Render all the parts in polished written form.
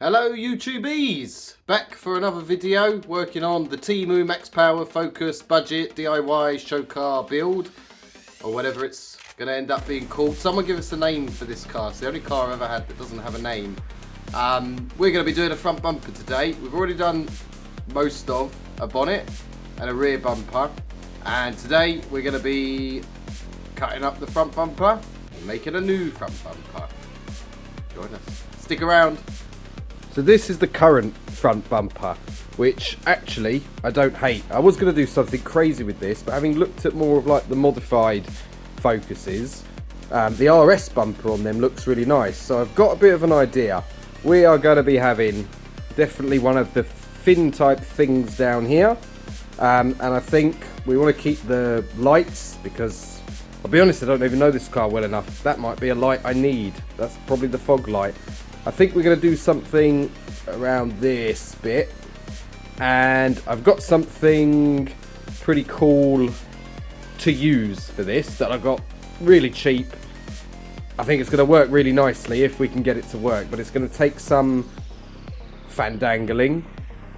Hello YouTubies! Back for another video working on the Temu Max Power Focus Budget DIY show car build, or whatever it's going to end up being called. Someone give us a name for this car. It's the only car I've ever had that doesn't have a name. We're going to be doing a front bumper today. We've already done most of a bonnet and a rear bumper, and today we're going to be cutting up the front bumper and making a new front bumper. Join us. Stick around. So this is the current front bumper, which actually I don't hate. I was going to do something crazy with this, but having looked at more of like the modified Focuses, the RS bumper on them looks really nice. So I've got a bit of an idea. We are going to be having definitely one of the fin type things down here, and I think we want to keep the lights because I'll be honest, I don't even know this car well enough. That might be a light I need. That's probably the fog light. I think we're going to do something around this bit, and I've got something pretty cool to use for this that I got really cheap. I think it's going to work really nicely if we can get it to work, but it's going to take some fandangling.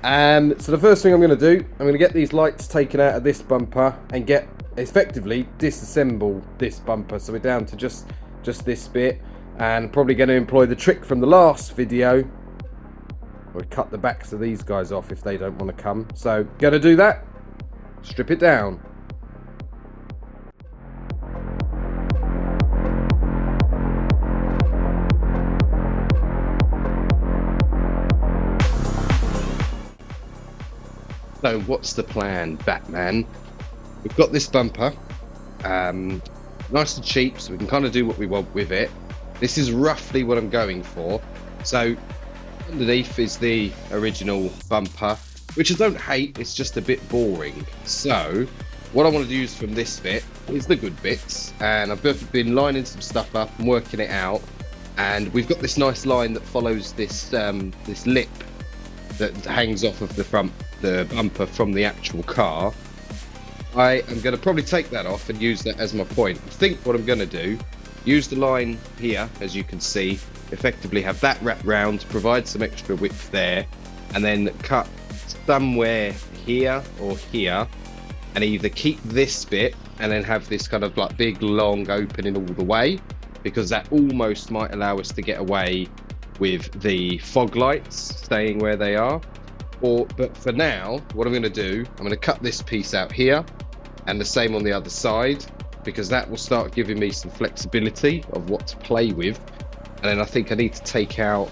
So the first thing I'm going to do, I'm going to get these lights taken out of this bumper and effectively disassemble this bumper, so we're down to just this bit. And probably going to employ the trick from the last video. We'll cut the backs of these guys off if they don't want to come. So, going to do that. Strip it down. So, what's the plan, Batman? We've got this bumper. Nice and cheap, so we can kind of do what we want with it. This is roughly what I'm going for. So underneath is the original bumper, which I don't hate, it's just a bit boring. So what I want to use from this bit is the good bits, and I've been lining some stuff up and working it out, and we've got this nice line that follows this this lip that hangs off of the bumper from the actual car. I am going to probably take that off and use that as my point. I think what I'm going to do, use the line here, as you can see, effectively have that wrapped round, provide some extra width there, and then cut somewhere here or here, and either keep this bit and then have this kind of like big long opening all the way, because that almost might allow us to get away with the fog lights staying where they are. But for now, what I'm going to do, I'm going to cut this piece out here, and the same on the other side, because that will start giving me some flexibility of what to play with. And then I think I need to take out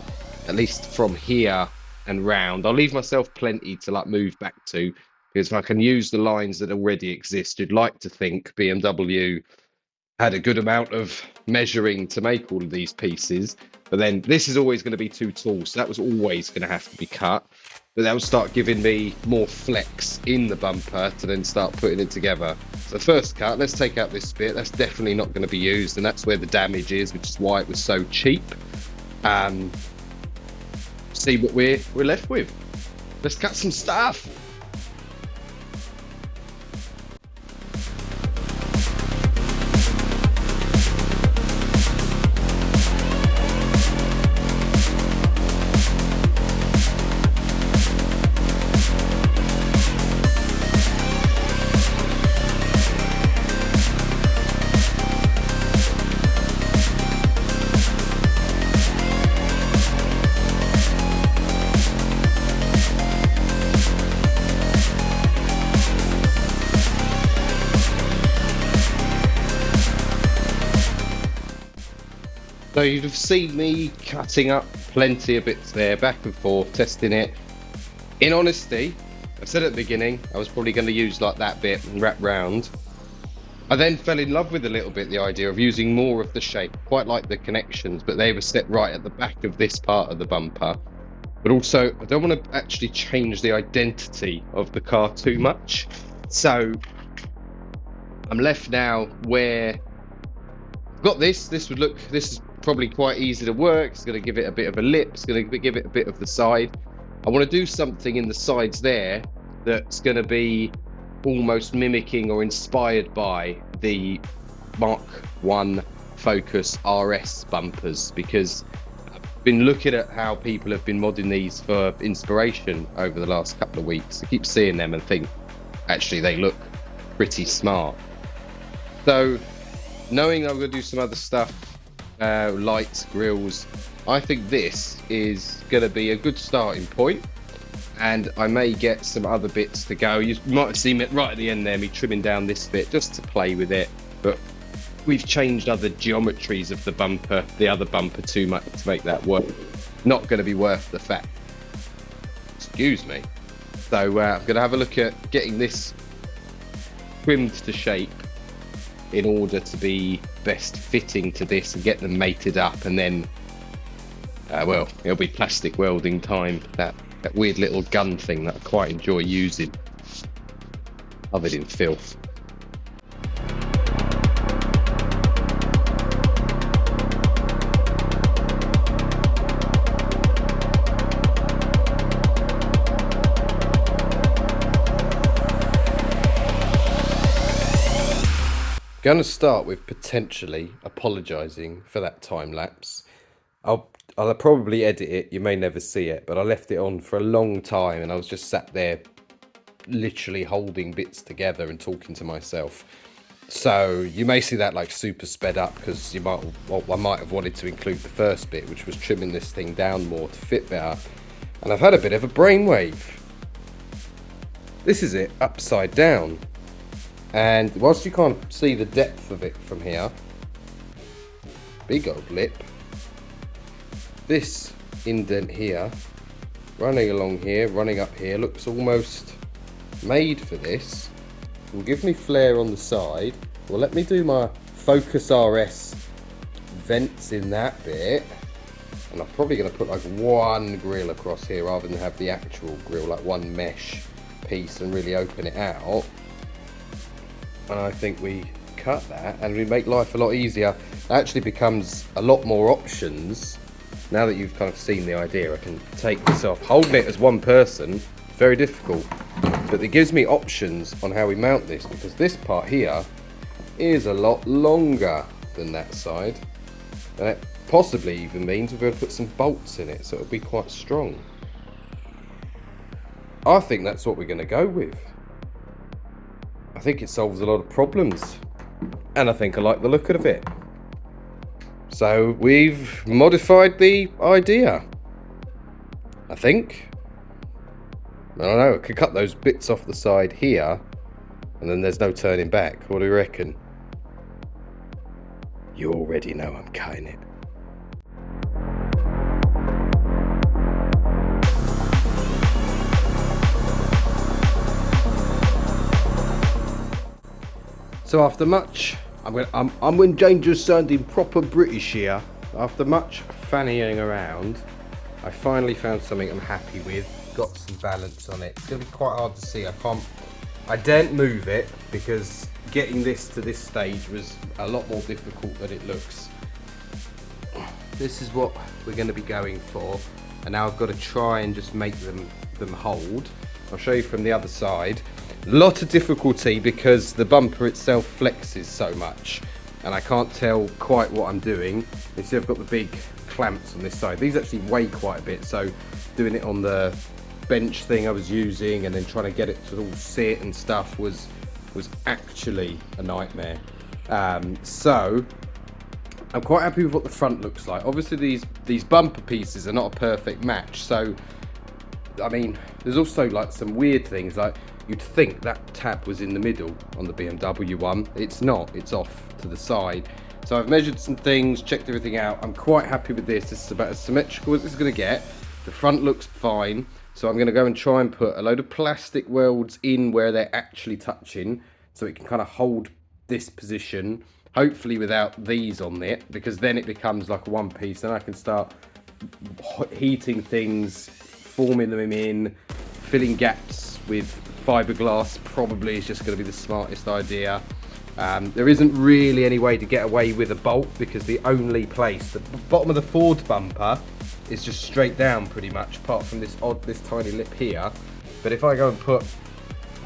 at least from here and round. I'll leave myself plenty to like move back to, because if I can use the lines that already exist, you'd like to think BMW had a good amount of measuring to make all of these pieces. But then this is always going to be too tall, so that was always going to have to be cut. But that will start giving me more flex in the bumper to then start putting it together. So first cut, let's take out this bit. That's definitely not going to be used, and that's where the damage is, which is why it was so cheap. See what we're left with. Let's cut some stuff. So you'd have seen me cutting up plenty of bits there, back and forth, testing it. In honesty, I said at the beginning, I was probably going to use like that bit and wrap round. I then fell in love with a little bit the idea of using more of the shape, quite like the connections, but they were set right at the back of this part of the bumper. But also, I don't want to actually change the identity of the car too much. So I'm left now where I've got this. This is probably quite easy to work. It's going to give it a bit of a lip. It's going to give it a bit of the side. I want to do something in the sides there that's going to be almost mimicking or inspired by the Mark 1 Focus RS bumpers, because been looking at how people have been modding these for inspiration over the last couple of weeks. I keep seeing them and think, actually, they look pretty smart. So, knowing I'm going to do some other stuff, lights, grills, I think this is going to be a good starting point. And I may get some other bits to go. You might have seen it right at the end there, me trimming down this bit just to play with it. But we've changed other geometries of the bumper, the other bumper too much to make that work. Not going to be worth the fact. Excuse me. So I'm going to have a look at getting this trimmed to shape in order to be best fitting to this and get them mated up, and then well, it'll be plastic welding time. That weird little gun thing that I quite enjoy using. Covered in filth. Going to start with potentially apologising for that time lapse. I'll probably edit it, you may never see it, but I left it on for a long time and I was just sat there literally holding bits together and talking to myself. So you may see that like super sped up because I might have wanted to include the first bit, which was trimming this thing down more to fit better. And I've had a bit of a brainwave. This is it upside down. And whilst you can't see the depth of it from here, big old lip, this indent here, running along here, running up here, looks almost made for this. Will give me flare on the side. Well, let me do my Focus RS vents in that bit. And I'm probably going to put like one grill across here rather than have the actual grill, like one mesh piece, and really open it out. And I think we cut that and we make life a lot easier. It actually becomes a lot more options. Now that you've kind of seen the idea, I can take this off. Holding it as one person, very difficult. But it gives me options on how we mount this, because this part here is a lot longer than that side. And it possibly even means we're going to put some bolts in it, so it'll be quite strong. I think that's what we're going to go with. I think it solves a lot of problems, and I think I like the look of it. So we've modified the idea, I think. I don't know, I could cut those bits off the side here, and then there's no turning back. What do you reckon? You already know I'm cutting it. So after much, I'm in danger of sounding proper British here. After much fannying around, I finally found something I'm happy with. Got some balance on it. It's gonna be quite hard to see. I daren't move it because getting this to this stage was a lot more difficult than it looks. This is what we're gonna be going for, and now I've got to try and just make them hold. I'll show you from the other side. Lot of difficulty because the bumper itself flexes so much and I can't tell quite what I'm doing. You see I've got the big clamps on this side. These actually weigh quite a bit, so doing it on the bench thing I was using and then trying to get it to all sit and stuff was actually a nightmare. So I'm quite happy with what the front looks like. Obviously these bumper pieces are not a perfect match, so I mean there's also like some weird things, like you'd think that tab was in the middle on the BMW one. It's not, it's off to the side. So I've measured some things, checked everything out. I'm quite happy with this. This is about as symmetrical as it's going to get. The front looks fine. So I'm going to go and try and put a load of plastic welds in where they're actually touching, so it can kind of hold this position, hopefully without these on it, because then it becomes like a one piece and I can start heating things, forming them in, filling gaps with fiberglass. Probably is just going to be the smartest idea. There isn't really any way to get away with a bolt because the only place, the bottom of the Ford bumper is just straight down pretty much, apart from this tiny lip here. But if I go and put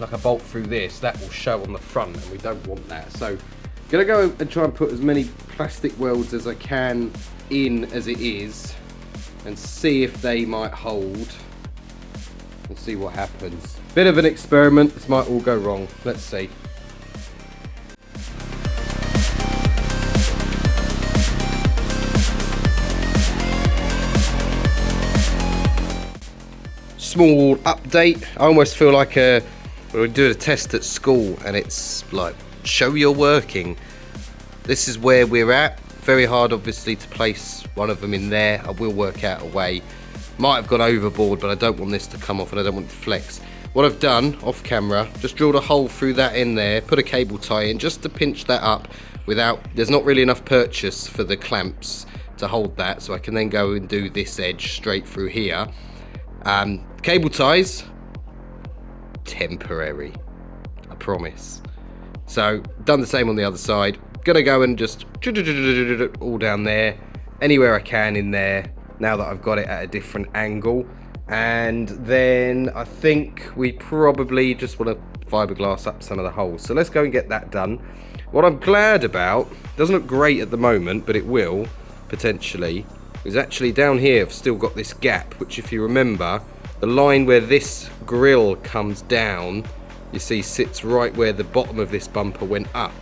like a bolt through this, that will show on the front and we don't want that. So I'm gonna go and try and put as many plastic welds as I can in as it is, and see if they might hold and see what happens. Bit of an experiment, this might all go wrong, let's see. Small update. I almost feel like we're doing a test at school and it's like, show you're working. This is where we're at. Very hard obviously to place one of them in there. I will work out a way. Might have gone overboard, but I don't want this to come off and I don't want it to flex. What I've done off camera, just drilled a hole through that in there, put a cable tie in just to pinch that up without, there's not really enough purchase for the clamps to hold that, so I can then go and do this edge straight through here. Cable ties, temporary, I promise. So done the same on the other side. Gonna go and just all down there, anywhere I can in there, now that I've got it at a different angle. And then I think we probably just want to fiberglass up some of the holes. So let's go and get that done. What I'm glad about, doesn't look great at the moment, but it will potentially, is actually down here I've still got this gap, which if you remember, the line where this grill comes down, you see sits right where the bottom of this bumper went up.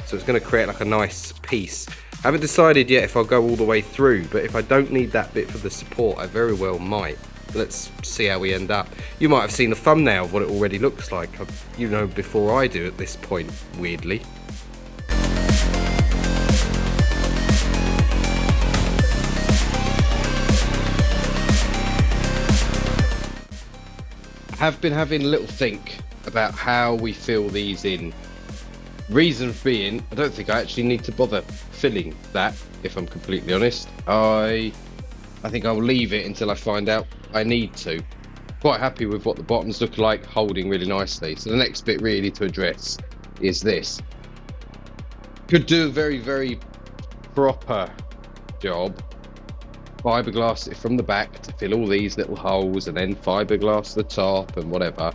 So it's going to create like a nice piece. I haven't decided yet if I'll go all the way through, but if I don't need that bit for the support, I very well might. Let's see how we end up. You might have seen a thumbnail of what it already looks like, you know, before I do at this point, weirdly. I have been having a little think about how we fill these in. Reason being, I don't think I actually need to bother filling that, if I'm completely honest. I think I'll leave it until I find out I need to. Quite happy with what the bottoms look like, holding really nicely. So the next bit really to address is this. Could do a very, very proper job. Fiberglass it from the back to fill all these little holes and then fiberglass the top and whatever.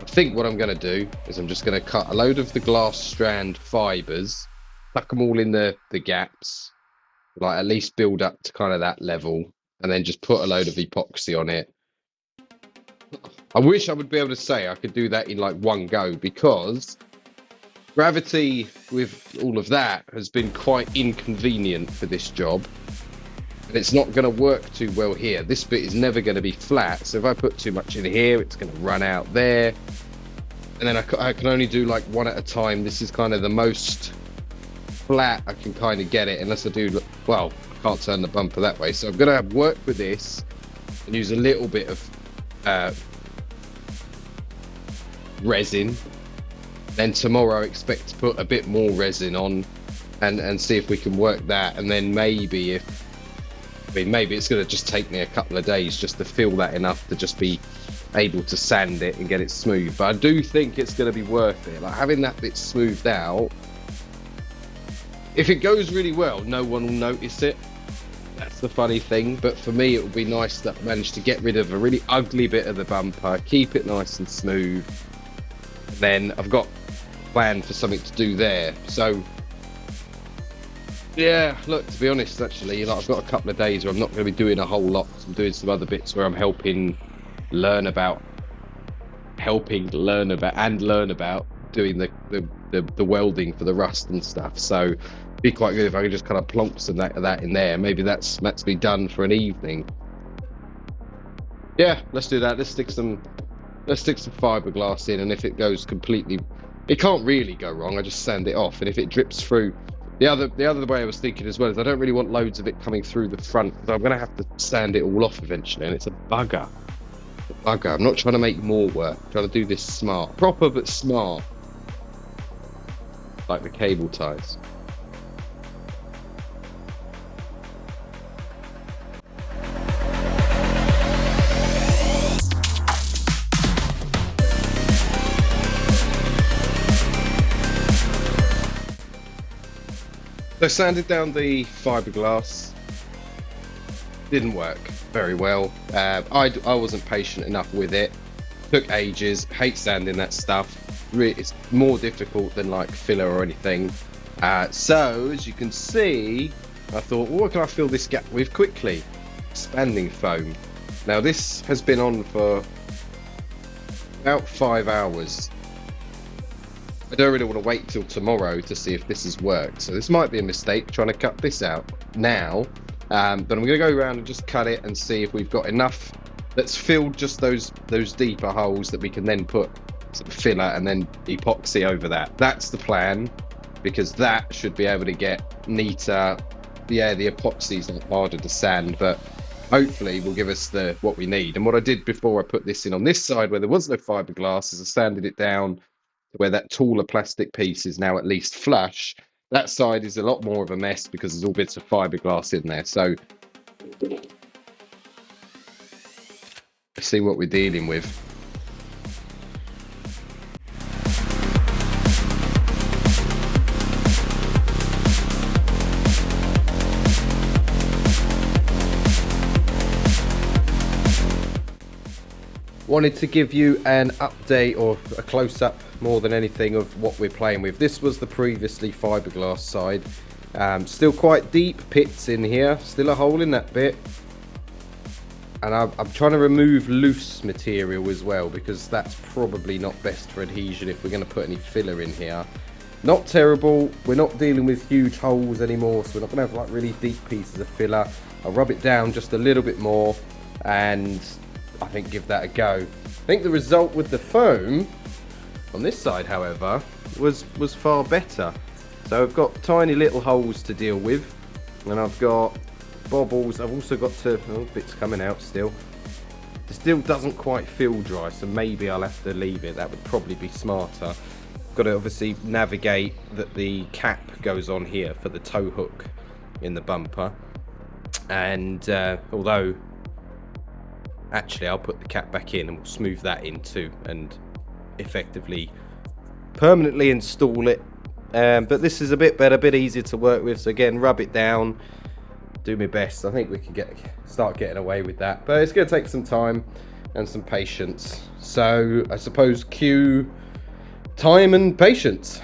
I think what I'm going to do is I'm just going to cut a load of the glass strand fibers, tuck them all in the gaps, like at least build up to kind of that level, and then just put a load of epoxy on it. I wish I would be able to say I could do that in like one go, because gravity with all of that has been quite inconvenient for this job. And it's not going to work too well here. This bit is never going to be flat, so if I put too much in here, it's going to run out there. And then I can only do like one at a time. This is kind of the most flat I can kind of get it, unless I do, well, I can't turn the bumper that way. So I'm going to work with this and use a little bit of resin. Then tomorrow I expect to put a bit more resin on and see if we can work that. And then maybe maybe it's going to just take me a couple of days just to feel that enough to just be able to sand it and get it smooth. But I do think it's going to be worth it. Like having that bit smoothed out, if it goes really well, no one will notice it. That's the funny thing. But for me, it would be nice that I managed to get rid of a really ugly bit of the bumper, keep it nice and smooth. And then I've got a plan for something to do there. So yeah, look, to be honest, actually, like I've got a couple of days where I'm not going to be doing a whole lot. I'm doing some other bits where I'm helping learn about doing the welding for the rust and stuff. So it'd be quite good if I could just kind of plonk some of that in there. Maybe that's me done for an evening. Yeah, let's do that. Let's stick some fiberglass in, and if it goes completely, it can't really go wrong. I just sand it off, and if it drips through. The other way I was thinking as well is I don't really want loads of it coming through the front, because I'm going to have to sand it all off eventually, and it's a bugger. I'm not trying to make more work. I'm trying to do this smart. Proper but smart. Like the cable ties. So sanded down the fiberglass, didn't work very well. I wasn't patient enough with it. Took ages. Hate sanding that stuff. It's more difficult than like filler or anything. So as you can see, I thought, well, what can I fill this gap with quickly? expanding foam. Now this has been on for about 5 hours. I don't really want to wait till tomorrow to see if this has worked, so this might be a mistake trying to cut this out now, but I'm going to go around and just cut it and see if we've got enough that's filled just those deeper holes that we can then put some filler and then epoxy over that. That's the plan, because that should be able to get neater. Yeah, the epoxy's not harder to sand, but hopefully will give us what we need. And what I did before I put this in on this side where there was no fiberglass is I sanded it down where that taller plastic piece is now at least flush. That side is a lot more of a mess because there's all bits of fiberglass in there. So let's see what we're dealing with. Wanted to give you an update or a close-up more than anything of what we're playing with. This was the previously fiberglass side. Still quite deep pits in here, still a hole in that bit. And I'm trying to remove loose material as well, because that's probably not best for adhesion if we're going to put any filler in here. Not terrible, we're not dealing with huge holes anymore, so we're not going to have like really deep pieces of filler. I'll rub it down just a little bit more and I think give that a go. I think the result with the foam on this side, however, was far better. So I've got tiny little holes to deal with, and I've got bobbles. I've also got to, oh, bits coming out still. It still doesn't quite feel dry, so maybe I'll have to leave it. That would probably be smarter. Got to obviously navigate that the cap goes on here for the tow hook in the bumper, and although actually I'll put the cap back in and we'll smooth that in too and effectively permanently install it, but this is a bit better, a bit easier to work with. So again, rub it down, do my best. I think we can start getting away with that, but it's going to take some time and some patience. So I suppose cue time and patience.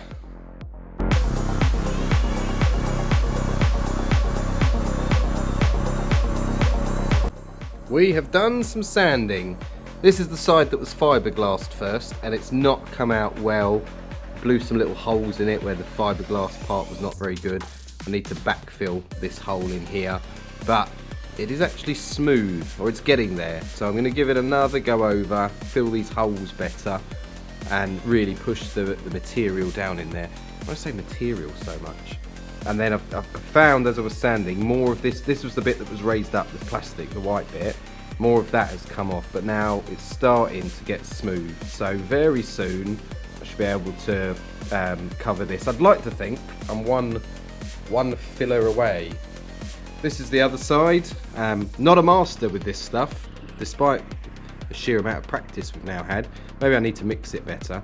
We have done some sanding. This is the side that was fiberglassed first, and it's not come out well. Blew some little holes in it where the fiberglass part was not very good. I need to backfill this hole in here, but it is actually smooth, or it's getting there. So I'm going to give it another go over, fill these holes better, and really push the material down in there. I say material so much. And then I've found, as I was sanding, more of this was the bit that was raised up, the plastic, the white bit. More of that has come off, but now it's starting to get smooth. So very soon I should be able to cover this. I'd like to think I'm one filler away. This is the other side. Not a master with this stuff, despite the sheer amount of practice we've now had. Maybe I need to mix it better.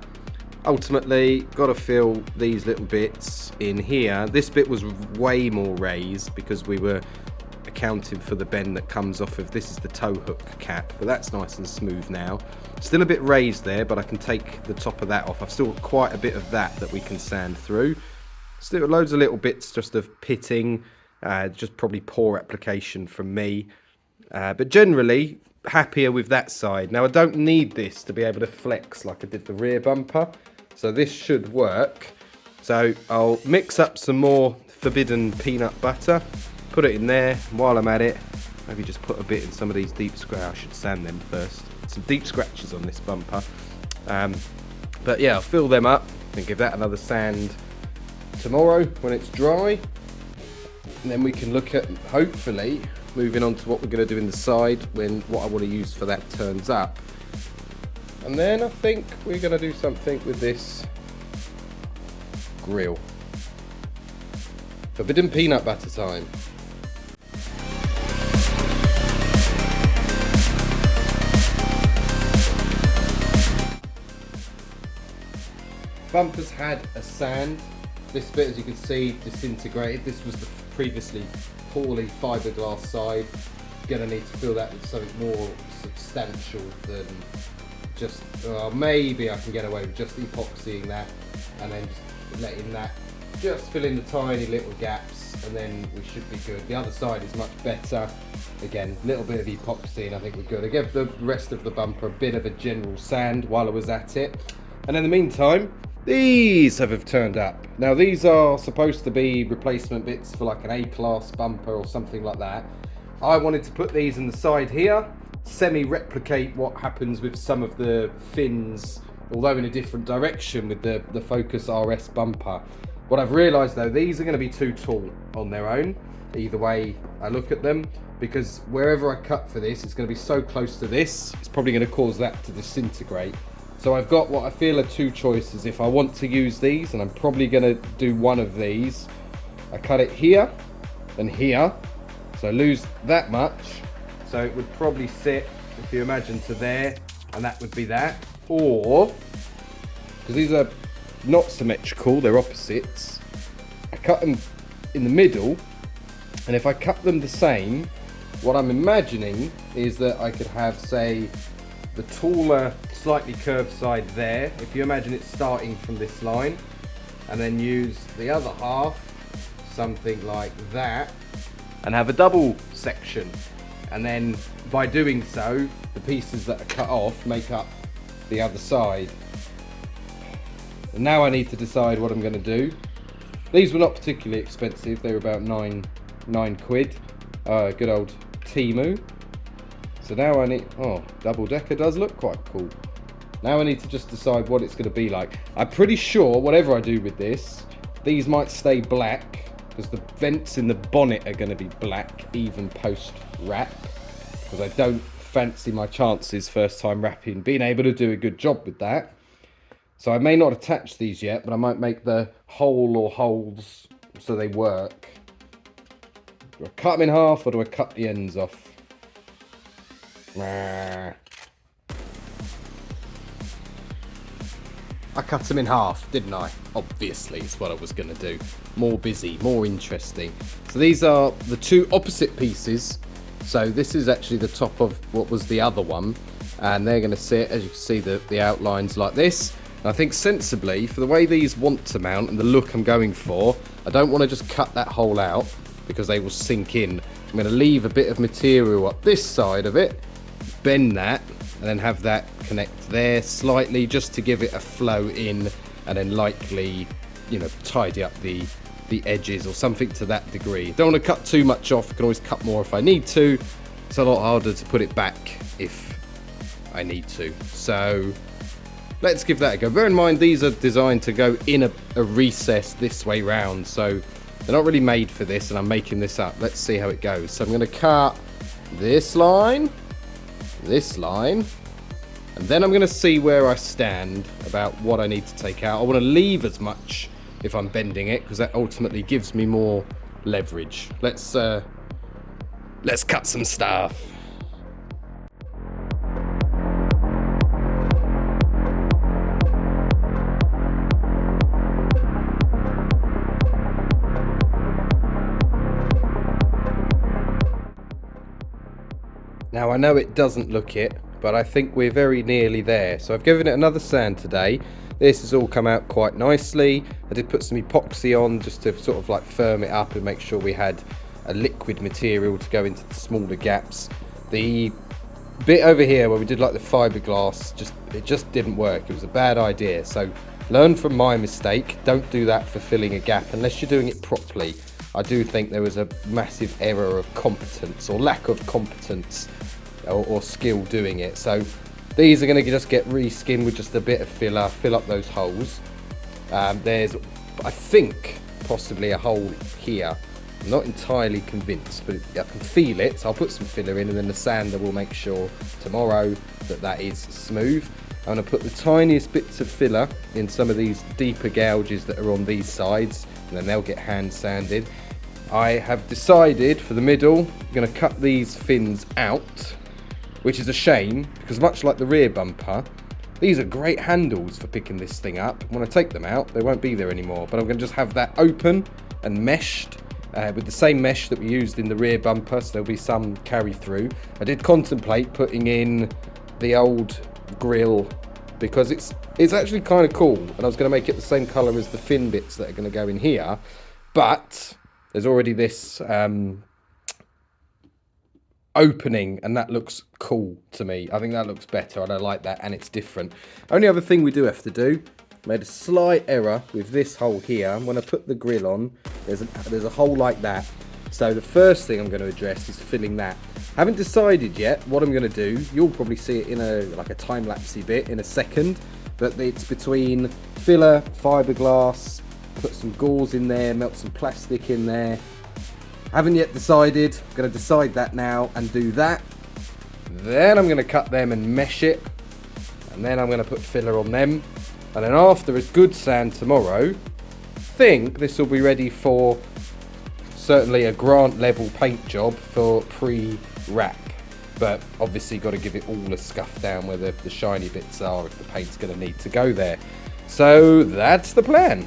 Ultimately, got to fill these little bits in here. This bit was way more raised because we were accounting for the bend that comes off of, this is the tow hook cap, but that's nice and smooth now. Still a bit raised there, but I can take the top of that off. I've still got quite a bit of that we can sand through. Still loads of little bits just of pitting, just probably poor application from me. But generally, happier with that side. Now I don't need this to be able to flex like I did the rear bumper, so this should work. So I'll mix up some more forbidden peanut butter, put it in there. While I'm at it, maybe just put a bit in some of these deep scratches. I should sand them first. Some deep scratches on this bumper, but yeah, I'll fill them up and give that another sand tomorrow when it's dry, and then we can look at hopefully moving on to what we're going to do in the side when what I want to use for that turns up. And then I think we're going to do something with this grill. Forbidden peanut butter time. Bumper's had a sand. This bit, as you can see, disintegrated. This was the previously poorly fiberglass side. Gonna need to fill that with something more substantial than just, maybe I can get away with just epoxying that and then just letting that just fill in the tiny little gaps, and then we should be good. The other side is much better. Again, a little bit of epoxy and I think we're good. I gave the rest of the bumper a bit of a general sand while I was at it. And in the meantime, these have turned up. Now these are supposed to be replacement bits for like an A-class bumper or something like that. I wanted to put these in the side here, semi-replicate what happens with some of the fins, although in a different direction with the Focus RS bumper. What I've realised though, these are going to be too tall on their own, either way I look at them, because wherever I cut for this, it's going to be so close to this, it's probably going to cause that to disintegrate. So I've got what I feel are two choices. If I want to use these, and I'm probably going to do one of these, I cut it here and here, so I lose that much. So it would probably sit, if you imagine, to there, and that would be that. Or, because these are not symmetrical, they're opposites, I cut them in the middle, and if I cut them the same, what I'm imagining is that I could have, say, the taller, slightly curved side there, if you imagine it starting from this line, and then use the other half, something like that, and have a double section. And then by doing so, the pieces that are cut off make up the other side. And now I need to decide what I'm going to do. These were not particularly expensive, they were about nine quid. Good old Temu. So now I need, oh, double decker does look quite cool. Now I need to just decide what it's going to be like. I'm pretty sure whatever I do with this, these might stay black, because the vents in the bonnet are going to be black even post wrap, because I don't fancy my chances first time wrapping being able to do a good job with that. So I may not attach these yet, but I might make the hole or holes so they work. Do I cut them in half or do I cut the ends off? I cut them in half, didn't I? Obviously, it's what I was going to do. More busy, more interesting. So these are the two opposite pieces. So this is actually the top of what was the other one. And they're going to sit, as you can see, the outlines like this. And I think sensibly, for the way these want to mount and the look I'm going for, I don't want to just cut that hole out because they will sink in. I'm going to leave a bit of material up this side of it, bend that, and then have that connect there slightly just to give it a flow in, and then likely, you know, tidy up the edges or something to that degree. Don't want to cut too much off, I can always cut more if I need to. It's a lot harder to put it back if I need to. So let's give that a go. Bear in mind these are designed to go in a recess this way round, so they're not really made for this, and I'm making this up. Let's see how it goes. So I'm going to cut this line, and then I'm going to see where I stand about what I need to take out. I want to leave as much if I'm bending it, because that ultimately gives me more leverage. Let's cut some stuff. Now I know it doesn't look it, but I think we're very nearly there. So I've given it another sand today. This has all come out quite nicely. I did put some epoxy on just to sort of like firm it up and make sure we had a liquid material to go into the smaller gaps. The bit over here where we did like the fiberglass, it just didn't work. It was a bad idea. So learn from my mistake. Don't do that for filling a gap unless you're doing it properly. I do think there was a massive error of competence or lack of competence or skill doing it. So these are going to just get reskinned with just a bit of filler, fill up those holes. There's, I think, possibly a hole here. I'm not entirely convinced, but I can feel it. So I'll put some filler in, and then the sander will make sure tomorrow that that is smooth. I'm going to put the tiniest bits of filler in some of these deeper gouges that are on these sides, and then they'll get hand sanded. I have decided for the middle, I'm going to cut these fins out, which is a shame, because much like the rear bumper, these are great handles for picking this thing up. When I take them out, they won't be there anymore, but I'm going to just have that open and meshed with the same mesh that we used in the rear bumper, so there'll be some carry through. I did contemplate putting in the old grille because it's actually kind of cool, and I was going to make it the same colour as the fin bits that are going to go in here, but there's already this opening, and that looks cool to me. I think that looks better, and I like that, and it's different. Only other thing we do have to do, made a slight error with this hole here. When I put the grill on, there's a hole like that. So the first thing I'm going to address is filling that. Haven't decided yet what I'm going to do. You'll probably see it in like a time-lapsey bit in a second. But it's between filler, fiberglass, put some gauze in there, melt some plastic in there. Haven't yet decided. I'm going to decide that now and do that. Then I'm going to cut them and mesh it. And then I'm going to put filler on them. And then after a good sand tomorrow, I think this will be ready for certainly a grant level paint job for pre-wrap. But obviously got to give it all a scuff down where the shiny bits are if the paint's going to need to go there. So that's the plan.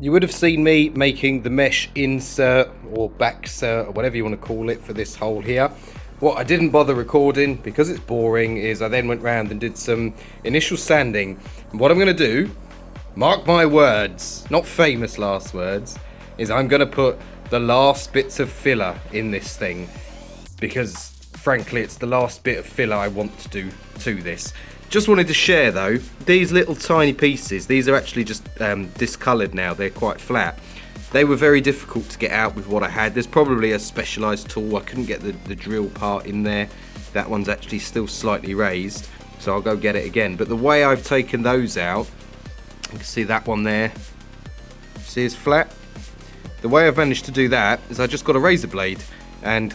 You would have seen me making the mesh insert or backsert or whatever you want to call it for this hole here. What I didn't bother recording because it's boring is I then went round and did some initial sanding. And what I'm going to do, mark my words, not famous last words, is I'm going to put the last bits of filler in this thing because frankly it's the last bit of filler I want to do to this. Just wanted to share though, these little tiny pieces, these are actually just discoloured now, they're quite flat. They were very difficult to get out with what I had. There's probably a specialised tool, I couldn't get the drill part in there. That one's actually still slightly raised, so I'll go get it again. But the way I've taken those out, you can see that one there, see it's flat? The way I've managed to do that is I just got a razor blade and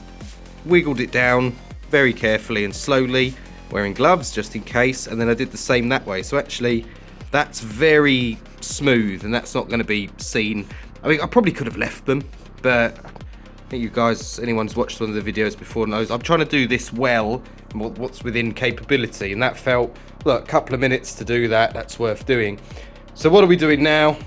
wiggled it down very carefully and slowly, wearing gloves just in case, and then I did the same that way. So actually that's very smooth and that's not going to be seen. I mean, I probably could have left them, but I think you guys, anyone who's watched one of the videos before knows I'm trying to do this well, what's within capability, and that felt, look, a couple of minutes to do that, that's worth doing. So what are we doing now?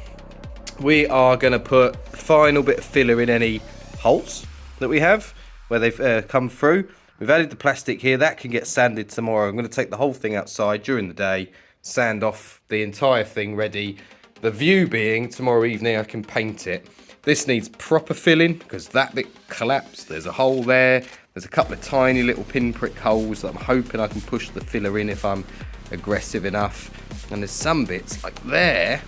We are going to put the final bit of filler in any holes that we have where they've come through. We've added the plastic here, that can get sanded tomorrow. I'm going to take the whole thing outside during the day, sand off the entire thing ready. The view being, tomorrow evening I can paint it. This needs proper filling because that bit collapsed. There's a hole there. There's a couple of tiny little pinprick holes that I'm hoping I can push the filler in if I'm aggressive enough. And there's some bits like there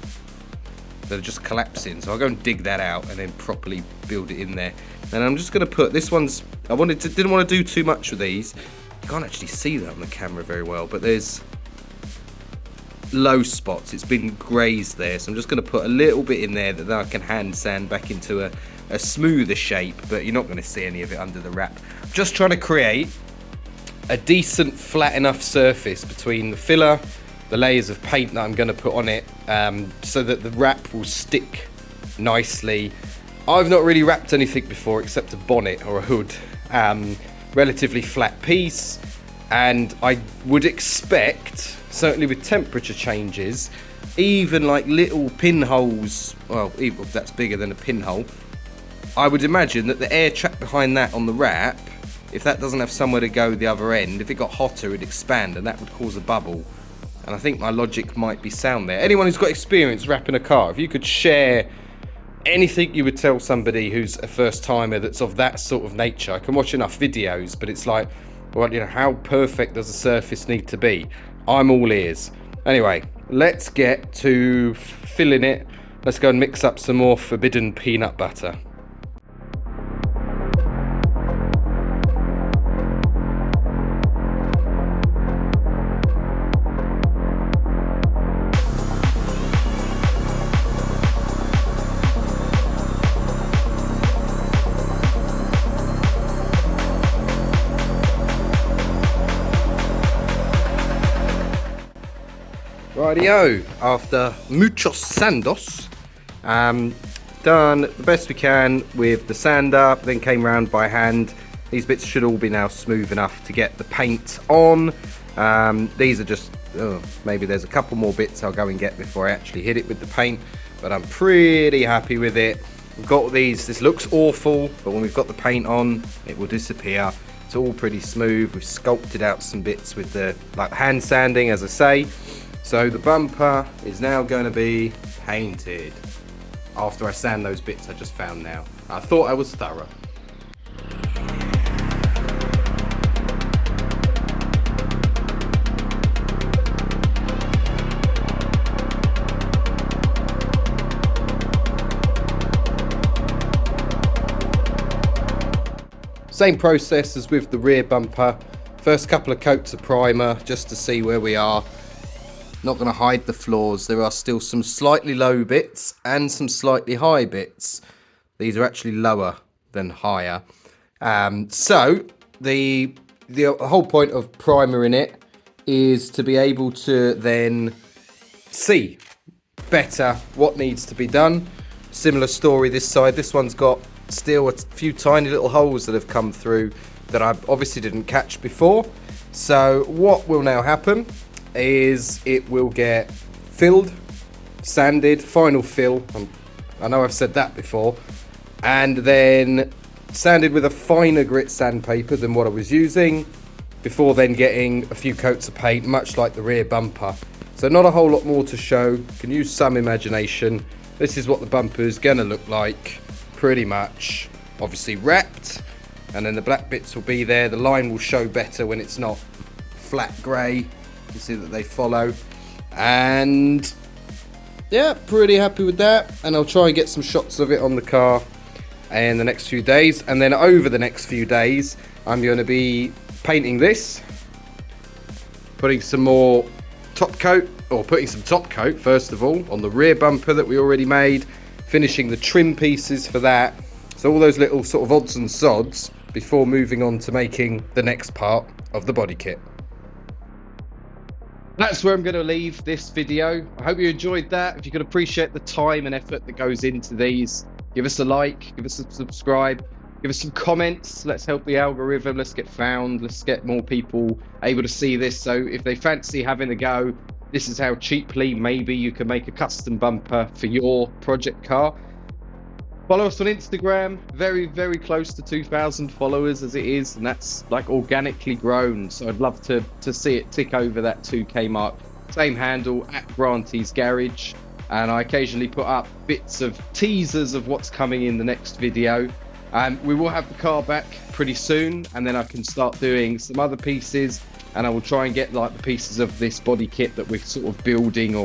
that are just collapsing. So I'll go and dig that out and then properly build it in there. And I'm just going to put, this one's, didn't want to do too much with these. You can't actually see that on the camera very well, but there's low spots. It's been grazed there. So I'm just going to put a little bit in there that then I can hand sand back into a smoother shape, but you're not going to see any of it under the wrap. I'm just trying to create a decent flat enough surface between the filler, the layers of paint that I'm going to put on it, so that the wrap will stick nicely. I've not really wrapped anything before except a bonnet or a hood. Relatively flat piece, and I would expect, certainly with temperature changes, even like little pinholes, well, even that's bigger than a pinhole, I would imagine that the air trap behind that on the wrap, if that doesn't have somewhere to go the other end, if it got hotter it'd expand and that would cause a bubble. And I think my logic might be sound there. Anyone who's got experience wrapping a car, if you could share anything you would tell somebody who's a first timer that's of that sort of nature. I can watch enough videos, but it's like, well, you know, how perfect does a surface need to be? I'm all ears. Anyway, let's get to filling it. Let's go and mix up some more forbidden peanut butter. Rightio, after muchos sandos, done the best we can with the sander, then came round by hand. These bits should all be now smooth enough to get the paint on. These are just, maybe there's a couple more bits I'll go and get before I actually hit it with the paint, but I'm pretty happy with it. We've got these, this looks awful, but when we've got the paint on, it will disappear. It's all pretty smooth. We've sculpted out some bits with the hand sanding, as I say. So the bumper is now going to be painted after I sand those bits I just found now. I thought I was thorough. Same process as with the rear bumper. First couple of coats of primer just to see where we are. Not going to hide the flaws. There are still some slightly low bits and some slightly high bits. These are actually lower than higher. So the whole point of primer in it is to be able to then see better what needs to be done. Similar story this side. This one's got still a few tiny little holes that have come through that I obviously didn't catch before. So what will now happen is it will get filled, sanded, final fill. I know I've said that before, and then sanded with a finer grit sandpaper than what I was using, before then getting a few coats of paint, much like the rear bumper. So not a whole lot more to show. Can use some imagination. This is what the bumper is going to look like. Pretty much, obviously wrapped, and then the black bits will be there. The line will show better when it's not flat grey. You see that they follow, and yeah, pretty happy with that. And I'll try and get some shots of it on the car in the next few days, and then over the next few days I'm going to be painting this, putting some more top coat, or putting some top coat first of all on the rear bumper that we already made, finishing the trim pieces for that. So all those little sort of odds and sods before moving on to making the next part of the body kit. That's where I'm going to leave this video. I hope you enjoyed that. If you could appreciate the time and effort that goes into these, give us a like, give us a subscribe, give us some comments. Let's help the algorithm. Let's get found. Let's get more people able to see this. So if they fancy having a go, this is how cheaply maybe you can make a custom bumper for your project car. Follow us on Instagram, very, very close to 2,000 followers as it is, and that's like organically grown. So I'd love to see it tick over that 2K mark. Same handle, @Granty's Garage. And I occasionally put up bits of teasers of what's coming in the next video. We will have the car back pretty soon, and then I can start doing some other pieces, and I will try and get like the pieces of this body kit that we're sort of building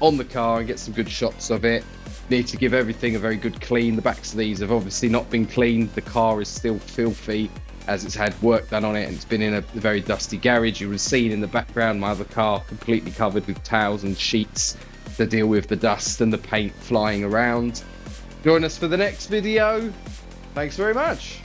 on the car and get some good shots of it. Need to give everything a very good clean. The backs of these have obviously not been cleaned. The car is still filthy as it's had work done on it, and it's been in a very dusty garage. You would have seen in the background my other car completely covered with towels and sheets to deal with the dust and the paint flying around. Join us for the next video. Thanks very much.